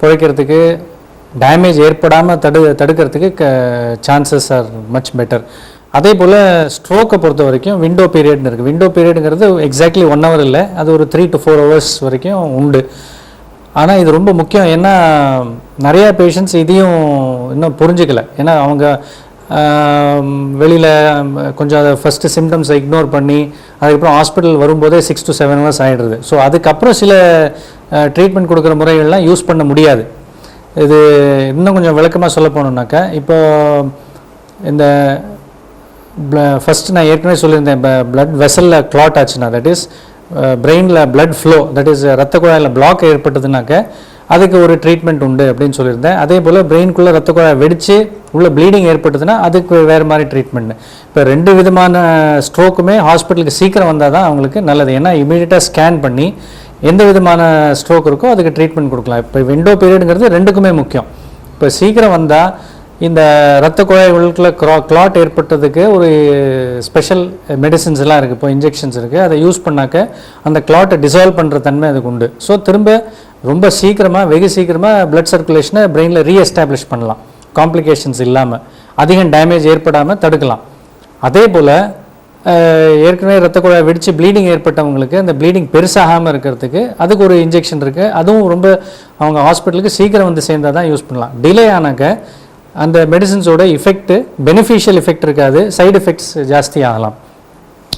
பிழைக்கிறதுக்கு, damage ஏற்படாமல் தடுக்கிறதுக்கு chances are much better. அதே போல் ஸ்ட்ரோக்கை பொறுத்த வரைக்கும் விண்டோ பீரியட்னு இருக்குது. விண்டோ பீரியடுங்கிறது எக்ஸாக்ட்லி 1 hour இல்லை, அது ஒரு 3 to 4 hours வரைக்கும் உண்டு. ஆனால் இது ரொம்ப முக்கியம். ஏன்னா நிறையா பேஷண்ட்ஸ் இதையும் இன்னும் புரிஞ்சிக்கல. ஏன்னா அவங்க வெளியில் கொஞ்சம் அதை ஃபஸ்ட்டு சிம்டம்ஸை இக்னோர் பண்ணி அதுக்கப்புறம் ஹாஸ்பிட்டல் வரும்போதே 6 to 7 hours ஆகிடுது. ஸோ அதுக்கப்புறம் சில ட்ரீட்மெண்ட் கொடுக்குற முறைகள்லாம் யூஸ் பண்ண முடியாது. இது இன்னும் கொஞ்சம் விளக்கமாக சொல்ல போனோம்னாக்கா, இப்போ இந்த ஃபஸ்ட்டு நான் ஏற்கனவே சொல்லியிருந்தேன், இப்போ பிளட் வெசலில் கிளாட் ஆச்சுன்னா, தட் இஸ் பிரெயினில் பிளட் ஃப்ளோ, தட் இஸ் ரத்த குழாயில் பிளாக் ஏற்பட்டதுனாக்க அதுக்கு ஒரு ட்ரீட்மெண்ட் உண்டு அப்படின்னு சொல்லியிருந்தேன். அதே போல் பிரெயின்குள்ளே ரத்த குழாய் வெடித்து உள்ள ப்ளீடிங் ஏற்பட்டதுன்னா அதுக்கு வேறு மாதிரி ட்ரீட்மெண்ட். இப்போ 2 விதமான ஸ்ட்ரோக்குமே ஹாஸ்பிட்டலுக்கு சீக்கிரம் வந்தால் தான் அவங்களுக்கு நல்லது. ஏன்னா இமீடியட்டாக ஸ்கேன் பண்ணி எந்த விதமான ஸ்ட்ரோக் இருக்கோ அதுக்கு ட்ரீட்மெண்ட் கொடுக்கலாம். இப்போ விண்டோ பீரியடுங்கிறது 2க்குமே முக்கியம். இப்போ சீக்கிரம் வந்தால் இந்த ரத்த குழாய் உள்ள கிளாட் ஏற்பட்டதுக்கு ஒரு ஸ்பெஷல் மெடிசின்ஸ் எல்லாம் இருக்குது, இப்போ இன்ஜெக்ஷன்ஸ் இருக்குது. அதை யூஸ் பண்ணாக்க அந்த கிளாட்டை டிசால்வ் பண்ணுற தன்மை அதுக்கு உண்டு. ஸோ திரும்ப ரொம்ப சீக்கிரமாக, வெகு சீக்கிரமாக பிளட் சர்க்குலேஷனை பிரெயினில் ரீஎஸ்டாப்ளிஷ் பண்ணலாம், காம்ப்ளிகேஷன்ஸ் இல்லாமல், அதிகம் டேமேஜ் ஏற்படாமல் தடுக்கலாம். அதே போல் ஏற்கனவே ரத்த குழாய் வெடித்து ப்ளீடிங் ஏற்பட்டவங்களுக்கு அந்த ப்ளீடிங் பெருசாகாமல் இருக்கிறதுக்கு அதுக்கு ஒரு இன்ஜெக்ஷன் இருக்குது. அதுவும் ரொம்ப அவங்க ஹாஸ்பிட்டலுக்கு சீக்கிரம் வந்து சேர்ந்தால் தான் யூஸ் பண்ணலாம். டிலே ஆனாக்க அந்த மெடிசின்ஸோட எஃபெக்ட்டு, பெனிஃபிஷியல் எஃபெக்ட் இருக்காது, சைடு எஃபெக்ட்ஸ் ஜாஸ்தி ஆகலாம்.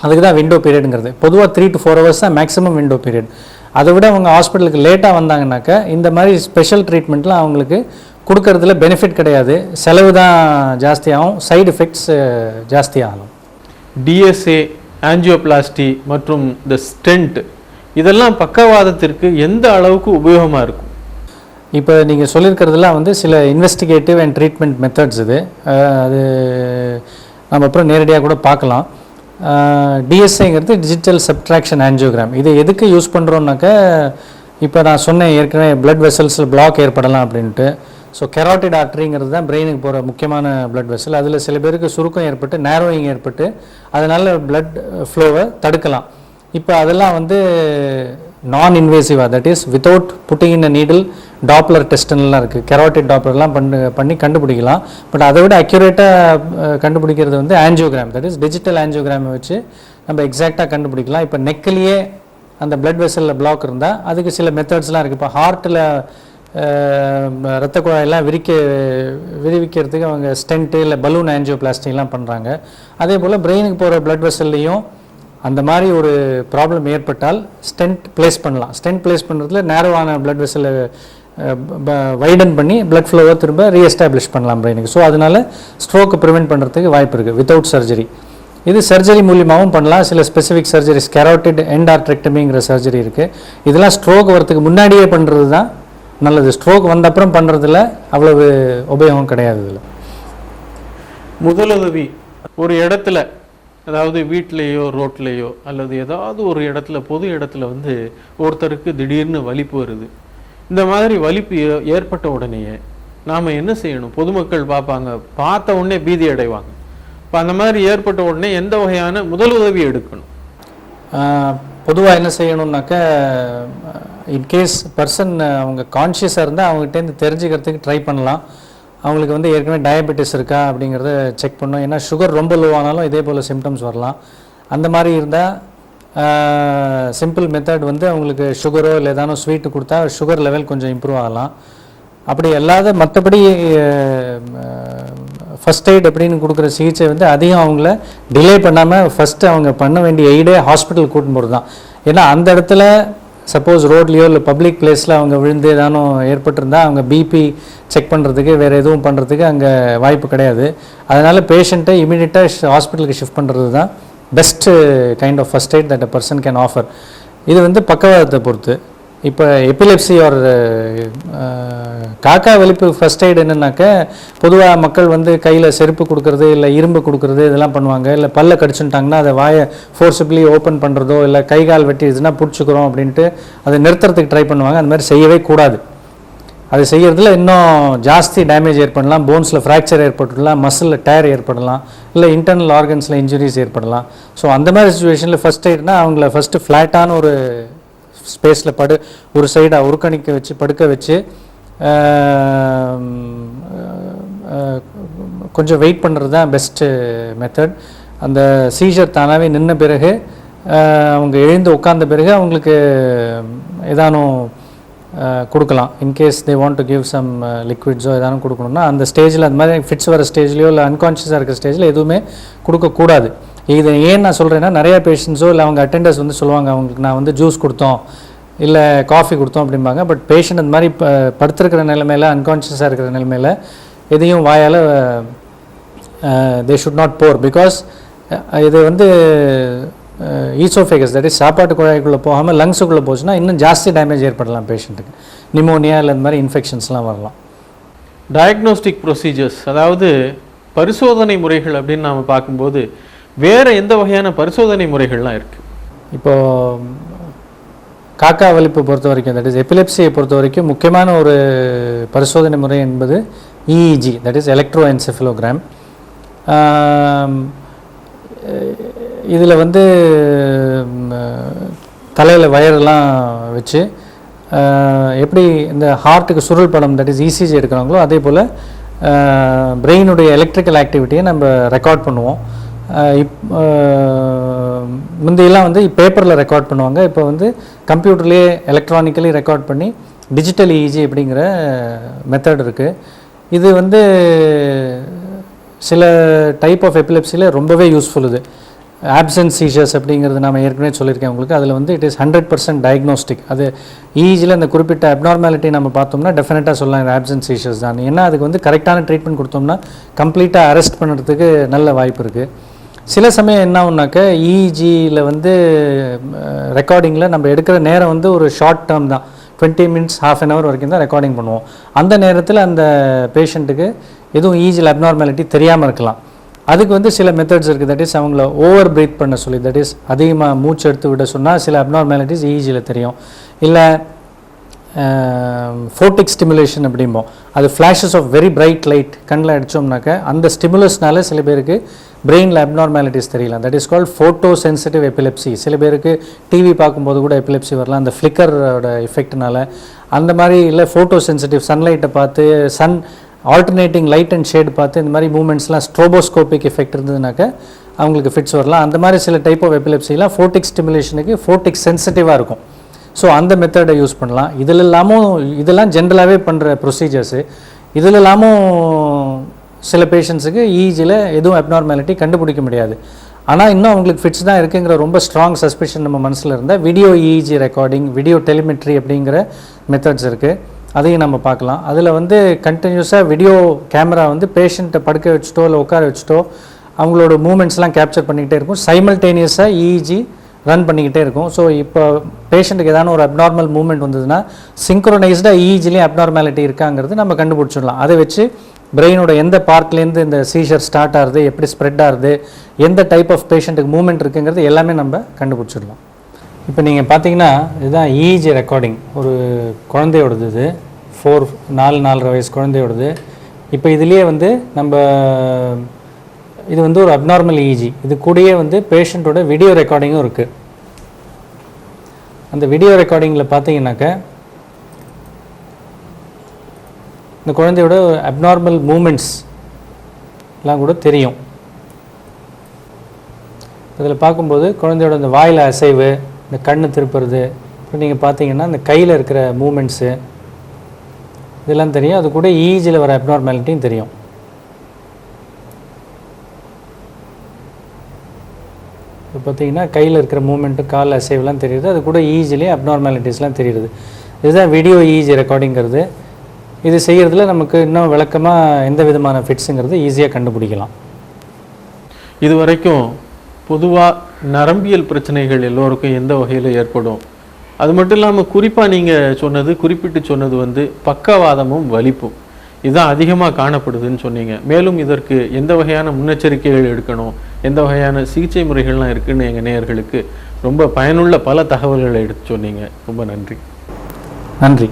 அதுக்கு தான் விண்டோ பீரியடுங்கிறது. பொதுவாக 3 to 4 hours தான் மேக்ஸிமம் விண்டோ பீரியட். அதை விட அவங்க ஹாஸ்பிட்டலுக்கு லேட்டாக வந்தாங்கன்னாக்கா இந்த மாதிரி ஸ்பெஷல் ட்ரீட்மெண்ட்லாம் அவங்களுக்கு கொடுக்கறதுல பெனிஃபிட் கிடையாது, செலவு தான் ஜாஸ்தியாகும், சைடு எஃபெக்ட்ஸ் ஜாஸ்தி ஆகலாம். டிஎஸ்ஏ, ஆஞ்சியோபிளாஸ்டி மற்றும் இந்த ஸ்டென்ட் இதெல்லாம் பக்கவாதத்திற்கு எந்த அளவுக்கு உபயோகமாக இருக்கும்? இப்போ நீங்கள் சொல்லியிருக்கிறதுலாம் வந்து சில இன்வெஸ்டிகேட்டிவ் அண்ட் ட்ரீட்மெண்ட் மெத்தட்ஸ். இது அது நம்ம அப்புறம் நேரடியாக கூட பார்க்கலாம். டிஎஸ்ஐங்கிறது டிஜிட்டல் சப்ட்ராக்ஷன் ஆஞ்சியோகிராம். இது எதுக்கு யூஸ் பண்ணுறோன்னாக்கா, இப்போ நான் சொன்னேன் ஏற்கனவே பிளட் வெசல்ஸில் பிளாக் ஏற்படலாம் அப்படின்ட்டு. ஸோ கெராட்டிட் ஆர்டரிங்கிறது தான் பிரெயினுக்கு போகிற முக்கியமான பிளட் வெசல். அதில் சில பேருக்கு சுருக்கம் ஏற்பட்டு நேரோயிங் ஏற்பட்டு அதனால் பிளட் ஃப்ளோவை தடுக்கலாம். இப்போ அதெல்லாம் வந்து நான் இன்வேசிவாக, that is without putting in a needle, doppler டெஸ்ட்லாம் இருக்குது, கெராட்டிட் டாப்லர்லாம் பண்ணி கண்டுபிடிக்கலாம். பட் அதை விட அக்யூரேட்டாக கண்டுபிடிக்கிறது வந்து ஆஞ்சியோகிராம், தட் இஸ் டிஜிட்டல் ஆஞ்சியோகிராமை வச்சு நம்ம எக்ஸாக்டாக கண்டுபிடிக்கலாம். இப்போ நெக்கிலேயே அந்த பிளட் வெசலில் பிளாக் இருந்தால் அதுக்கு சில மெத்தட்ஸ்லாம் இருக்குது. இப்போ ஹார்ட்டில் ரத்த குழாயெல்லாம் விரிவிக்கிறதுக்கு அவங்க ஸ்டென்ட்டு இல்லை பலூன் ஆஞ்சியோபிளாஸ்டிலாம் பண்ணுறாங்க. அதே போல் பிரெயினுக்கு போகிற பிளட் வெசல்லையும் அந்த மாதிரி ஒரு ப்ராப்ளம் ஏற்பட்டால் ஸ்டென்ட் பிளேஸ் பண்ணலாம். ஸ்டென்ட் பிளேஸ் பண்ணுறதுல நேரோவான பிளட் வெசலை வைடன் பண்ணி பிளட் ஃப்ளோவை திரும்ப ரீஎஸ்டாப்ளிஷ் பண்ணலாம் பிரெயினுக்கு. ஸோ அதனால் ஸ்ட்ரோக்கை ப்ரிவெண்ட் பண்ணுறதுக்கு வாய்ப்பு இருக்குது வித்தவுட் சர்ஜரி. இது சர்ஜரி மூலியமாகவும் பண்ணலாம். சில ஸ்பெசிஃபிக் சர்ஜரிஸ், கெராட்டிட் எண்டார்ட்ரெக்டமிங்கிற சர்ஜரி இருக்குது. இதெல்லாம் ஸ்ட்ரோக் வரத்துக்கு முன்னாடியே பண்ணுறது தான் நல்லது. ஸ்ட்ரோக் வந்த அப்புறம் பண்ணுறதுல அவ்வளவு உபயோகம் கிடையாது. இதில் முதலுதவி ஒரு இடத்துல, அதாவது வீட்லேயோ ரோட்லேயோ அல்லது ஏதாவது ஒரு இடத்துல, பொது இடத்துல வந்து ஒருத்தருக்கு திடீர்னு வலிப்பு வருது. இந்த மாதிரி வலிப்பு ஏற்பட்ட உடனேயே நாம் என்ன செய்யணும்? பொதுமக்கள் பார்ப்பாங்க, பார்த்த உடனே பீதி அடைவாங்க. இப்போ அந்த மாதிரி ஏற்பட்ட உடனே எந்த வகையான முதலுதவி எடுக்கணும்? பொதுவாக என்ன செய்யணும்னாக்கா, இன்கேஸ் பர்சன் அவங்க கான்ஷியஸாக இருந்தால் அவங்ககிட்டேருந்து தெரிஞ்சுக்கிறதுக்கு ட்ரை பண்ணலாம். அவங்களுக்கு வந்து ஏற்கனவே டயபெட்டிஸ் இருக்கா அப்படிங்கிறத செக் பண்ணோம். ஏன்னா சுகர் ரொம்ப லோவானாலும் இதே போல் சிம்டம்ஸ் வரலாம். அந்த மாதிரி இருந்தால் சிம்பிள் மெத்தட் வந்து அவங்களுக்கு சுகரோ இல்லை ஏதானோ ஸ்வீட்டு கொடுத்தா சுகர் லெவல் கொஞ்சம் இம்ப்ரூவ் ஆகலாம். அப்படி இல்லாத மற்றபடி ஃபஸ்ட் எய்ட் அப்படின்னு கொடுக்குற சிகிச்சை வந்து அதிகம் அவங்கள டிலே பண்ணாமல் ஃபஸ்ட்டு அவங்க பண்ண வேண்டிய எய்டே ஹாஸ்பிட்டல் கூட்டின்னு போகிறது தான். ஏன்னா அந்த இடத்துல சப்போஸ் ரோட்லேயோ இல்லை பப்ளிக் பிளேஸில் அவங்க விழுந்து ஏதானோ ஏற்பட்டிருந்தால் அவங்க பிபி செக் பண்ணுறதுக்கு வேறு எதுவும் பண்ணுறதுக்கு அங்கே வாய்ப்பு கிடையாது. அதனால் பேஷண்ட்டை இமீடியட்டாக ஹாஸ்பிட்டலுக்கு ஷிஃப்ட் பண்ணுறது தான் best kind of first aid that a person can offer. இது வந்து பக்கவாதத்தை பொறுத்து. இப்போ எபிலெப்சி ஒரு காக்கா வலிப்பு ஃபஸ்ட் எய்டு என்னன்னாக்க, பொதுவாக மக்கள் வந்து கையில் செருப்பு கொடுக்குறது இல்லை இரும்பு கொடுக்குறது இதெல்லாம் பண்ணுவாங்க. இல்லை பல்ல கடிச்சுட்டாங்கன்னா அதை வாயை ஃபோர்ஸபிளி ஓப்பன் பண்ணுறதோ இல்லை கை கால் வெட்டிடுச்சுன்னா பிடிச்சிக்கிறோம் அப்படின்ட்டு அதை நிறுத்துறதுக்கு ட்ரை பண்ணுவாங்க. அந்த மாதிரி செய்யவே கூடாது. அது செய்கிறதுல இன்னும் ஜாஸ்தி டேமேஜ் ஏற்படலாம். போன்ஸில் ஃப்ராக்சர் ஏற்பட்டுடலாம், மசிலில் டயர் ஏற்படலாம், இல்லை இன்டர்னல் ஆர்கன்ஸில் இன்ஜுரிஸ் ஏற்படலாம். ஸோ அந்த மாதிரி சுச்சுவேஷனில் ஃபஸ்ட் எய்ட்னா அவங்கள ஃபஸ்ட்டு ஃப்ளாட்டான ஒரு ஸ்பேஸில் ஒரு சைடாக உருக்கணிக்க வச்சு படுக்க வச்சு கொஞ்சம் வெயிட் பண்ணுறது தான் பெஸ்ட்டு மெத்தட். அந்த சீஜர் தானாகவே நின்ன பிறகு அவங்க எழுந்து உட்கார்ந்த பிறகு அவங்களுக்கு ஏதானும் கொடுக்கலாம். In case they want to give some லிக்விட்ஸோ ஏதானும் கொடுக்கணும்னா அந்த ஸ்டேஜில் அந்த மாதிரி ஃபிட்ஸ் வர ஸ்டேஜ்லையோ இல்லை அன்கான்ஷியஸாக இருக்கிற ஸ்டேஜில் எதுவுமே கொடுக்கக்கூடாது. இது ஏன் நான் சொல்கிறேன்னா, நிறையா பேஷண்ட்ஸோ இல்லை அவங்க அட்டெண்டர்ஸ் வந்து சொல்லுவாங்க, அவங்களுக்கு நான் வந்து ஜூஸ் கொடுத்தோம் இல்லை காஃபி கொடுத்தோம் அப்படிம்பாங்க. பட் பேஷண்ட் அந்த மாதிரி படுத்துருக்கிற நிலைமையில், அன்கான்ஷியஸாக இருக்கிற நிலைமையில் எதையும் வாயால் they should not pour. Because இது வந்து ஈசோஃபேகஸ், தட் இஸ் சாப்பாட்டு குழாய்க்குள்ளே போகாமல் லங்ஸுக்குள்ளே போச்சுன்னா இன்னும் ஜாஸ்தி டேமேஜ் ஏற்படலாம் பேஷண்ட்டுக்கு. நிமோனியா இல்லை இந்த மாதிரி இன்ஃபெக்ஷன்ஸ்லாம் வரலாம். டயக்னோஸ்டிக் ப்ரொசீஜர்ஸ், அதாவது பரிசோதனை முறைகள் அப்படின்னு நாம் பார்க்கும்போது வேறு எந்த வகையான பரிசோதனை முறைகள்லாம் இருக்குது? இப்போது காக்கா வலிப்பு பொறுத்த வரைக்கும், தட் இஸ் எபிலெப்சியை பொறுத்த வரைக்கும் முக்கியமான ஒரு பரிசோதனை முறை என்பது இஇஜி, தட் இஸ் எலக்ட்ரோஎன்செஃபலோகிராம். இதில் வந்து தலையில் வயரெல்லாம் வச்சு எப்படி இந்த ஹார்ட்டுக்கு சுருள் படம், தட் இஸ் இசிஜி எடுக்கிறாங்களோ அதே போல் பிரெயினுடைய எலக்ட்ரிக்கல் ஆக்டிவிட்டியை நம்ம ரெக்கார்ட் பண்ணுவோம். முந்தையெல்லாம் வந்து பேப்பரில் ரெக்கார்ட் பண்ணுவாங்க, இப்போ வந்து கம்ப்யூட்டர்லேயே எலக்ட்ரானிக்கலி ரெக்கார்ட் பண்ணி டிஜிட்டல் இஇஜி அப்படிங்கிற மெத்தட் இருக்குது. இது வந்து சில டைப் ஆஃப் எபிலெப்சியில் ரொம்பவே யூஸ்ஃபுல். இது ஆப்சன்ட் சீஷர்ஸ் அப்படிங்கிறது நான் ஏற்கனவே சொல்லியிருக்கேன் உங்களுக்கு. அதில் வந்து இட் இஸ் 100% டயக்னோஸ்டிக். அது இஇஜியில் இந்த குறிப்பிட்ட அப்நார்மாலிட்டி நம்ம பார்த்தோம்னா டெஃபினட்டாக சொல்லலாம் இது ஆப்சன்ட் சீஷர்ஸ் தான். ஏன்னா அதுக்கு வந்து கரெக்டான ட்ரீட்மெண்ட் கொடுத்தோம்னா கம்ப்ளீட்டாக அரெஸ்ட் பண்ணுறதுக்கு நல்ல வாய்ப்பு இருக்குது. சில சமயம் என்ன ஆகுனாக்க, இஇஜியில் வந்து ரெக்கார்டிங்கில் நம்ம எடுக்கிற நேரம் வந்து ஒரு ஷார்ட் டேர்ம் தான், 20 minutes, ½ an hour வரைக்கும் தான் ரெக்கார்டிங் பண்ணுவோம். அந்த நேரத்தில் அந்த பேஷண்ட்டுக்கு எதுவும் இஇஜியில் அப்நார்மாலிட்டி தெரியாமல் இருக்கலாம். அதுக்கு வந்து சில மெத்தட்ஸ் இருக்குது. தட் இஸ் அவங்கள ஓவர் பிரீத் பண்ண சொல்லி, தட் இஸ் அதிகமாக மூச்சு எடுத்து விட சொன்னால் சில அப்நார்மாலிட்டிஸ் இஇஜியில் தெரியும். இல்லை ஃபோட்டிக் ஸ்டிமுலேஷன் அப்படிம்போம், அது flashes of very bright light கண்ணில் அடித்தோம்னாக்க அந்த ஸ்டிமுலஸ்னால சில பேருக்கு பிரெயினில் அப்நார்மாலிட்டிஸ் தெரியலாம். That is called photo sensitive epilepsy. சில பேருக்கு டிவி பார்க்கும்போது கூட எபிலெப்சி வரலாம், அந்த ஃப்ளிக்கரோட எஃபெக்ட்னால. அந்த மாதிரி இல்லை ஃபோட்டோ சென்சிட்டிவ் சன்லைட்டை பார்த்து, sun alternating light and shade பார்த்து இந்த மாதிரி மூமெண்ட்ஸ்லாம் ஸ்ட்ரோபோஸ்கோபிக் எஃபெக்ட் இருந்ததுனாக்க அவங்களுக்கு ஃபிட்ஸ் வரலாம். அந்த மாதிரி சில டைப் ஆஃப் எபிலெப்சிலாம் ஃபோட்டிக் ஸ்டிமுலேஷனுக்கு ஃபோட்டிக் சென்சிட்டிவாக இருக்கும். ஸோ அந்த மெத்தடை யூஸ் பண்ணலாம். இதில் இல்லாமல் இதெல்லாம் ஜென்ரலாகவே பண்ணுற ப்ரொசீஜர்ஸு. இதில் இல்லாமல் சில பேஷண்ட்ஸுக்கு இஇஜியில் எதுவும் அப்நார்மாலிட்டி கண்டுபிடிக்க முடியாது. ஆனால் இன்னும் அவங்களுக்கு ஃபிட்ஸ் தான் இருக்குங்கிற ரொம்ப ஸ்ட்ராங் சஸ்பெஷன் நம்ம மனசில் இருந்தால் video EEG recording, video telemetry அப்படிங்கிற மெத்தட்ஸ் இருக்குது. அதையும் நம்ம பார்க்கலாம். அதில் வந்து கண்டினியூஸாக வீடியோ கேமரா வந்து பேஷண்ட்டை படுக்க வச்சுட்டோ இல்லை உட்கார வச்சுட்டோ அவங்களோட மூமெண்ட்ஸ்லாம் கேப்சர் பண்ணிக்கிட்டே இருக்கும். சைமல்டேனியஸாக இஇஜி ரன் பண்ணிக்கிட்டே இருக்கும். ஸோ இப்போ பேஷண்ட்டுக்கு ஏதாவது ஒரு அப்நார்மல் மூவ்மெண்ட் வந்ததுன்னா சிங்க்ரோனைஸ்டாக இஇஜிலேயும் அப்நார்மாலிட்டி இருக்காங்கிறது நம்ம கண்டுபிடிச்சிடலாம். அதை வச்சு பிரெயினோட எந்த பார்ட்லேருந்து இந்த சீஷர் ஸ்டார்ட் ஆகுது, எப்படி ஸ்ப்ரெட் ஆகுது, எந்த டைப் ஆஃப் பேஷண்ட்டுக்கு மூவ்மெண்ட் இருக்குங்கிறது எல்லாமே நம்ம கண்டுபிடிச்சிடலாம். இப்போ நீங்கள் பார்த்தீங்கன்னா இதுதான் இஇஜி ரெக்கார்டிங். ஒரு குழந்தையோடது, இது 4-4.5 வயசு குழந்தையோடது. இப்போ இதுலேயே வந்து நம்ம இது வந்து ஒரு அப்நார்மல் இஇஜி. இது கூடயே வந்து பேஷண்ட்டோட வீடியோ ரெக்கார்டிங்கும் இருக்குது. அந்த வீடியோ ரெக்கார்டிங்கில் பார்த்தீங்கன்னாக்க இந்த குழந்தையோட அப்நார்மல் மூமெண்ட்ஸ் எல்லாம் கூட தெரியும். இதில் பார்க்கும்போது குழந்தையோட இந்த வாயில் அசைவு, இந்த கண்ணு திருப்புறது, இப்போ நீங்கள் பார்த்தீங்கன்னா இந்த கையில் இருக்கிற மூமெண்ட்ஸு இதெல்லாம் தெரியும். அது கூட இஇஜியில் வர அப்நார்மாலிட்டியும் தெரியும். இப்போ பார்த்தீங்கன்னா கையில் இருக்கிற மூமெண்ட்டு, கால் அசைவெலாம் தெரியுது. அது கூட இஇஜிலே அப்நார்மாலிட்டிஸ்லாம் தெரியுது. இதுதான் வீடியோ இஇஜி ரெக்கார்டிங்கிறது. இது செய்கிறதுல நமக்கு இன்னும் விளக்கமாக எந்த விதமான ஃபிட்ஸுங்கிறது ஈஸியாக கண்டுபிடிக்கலாம். இது வரைக்கும் பொதுவாக நரம்பியல் பிரச்சனைகள் எல்லோருக்கும் எந்த வகையில் ஏற்படும், அது மட்டும் இல்லாமல் குறிப்பாக நீங்கள் குறிப்பிட்டு சொன்னது வந்து பக்கவாதமும் வலிப்பும் இதுதான் அதிகமாக காணப்படுதுன்னு சொன்னீங்க. மேலும் இதற்கு எந்த வகையான முன்னெச்சரிக்கைகள் எடுக்கணும், எந்த வகையான சிகிச்சை முறைகள்லாம் இருக்குதுன்னு எங்கள் நேயர்களுக்கு ரொம்ப பயனுள்ள பல தகவல்களை எடுத்து சொன்னீங்க. ரொம்ப நன்றி. நன்றி.